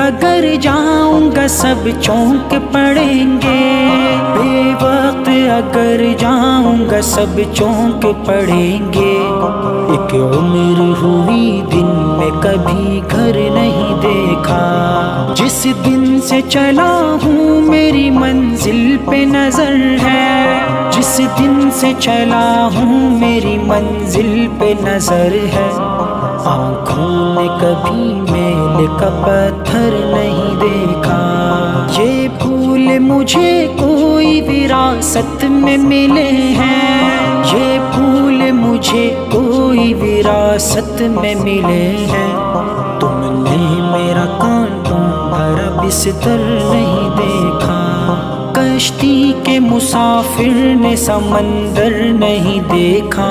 اگر جاؤں گا سب چونک پڑیں گے، بے وقت اگر جاؤں گا سب چونک پڑیں گے، ایک عمر ہوئی دن میں کبھی گھر نہیں دیکھا، جس دن سے چلا ہوں میری منزل پہ نظر ہے، جس دن سے چلا ہوں میری منزل پہ نظر ہے، آنکھوں نے کبھی میل کا پتھر نہیں دیکھا، یہ پھول مجھے کوئی وراثت میں ملے ہیں، یہ پھول مجھے کوئی وراثت میں ملے ہیں، تم نے میرا کانٹوں بھرا بستر نہیں دیکھا، کشتی کے مسافر نے سمندر نہیں دیکھا،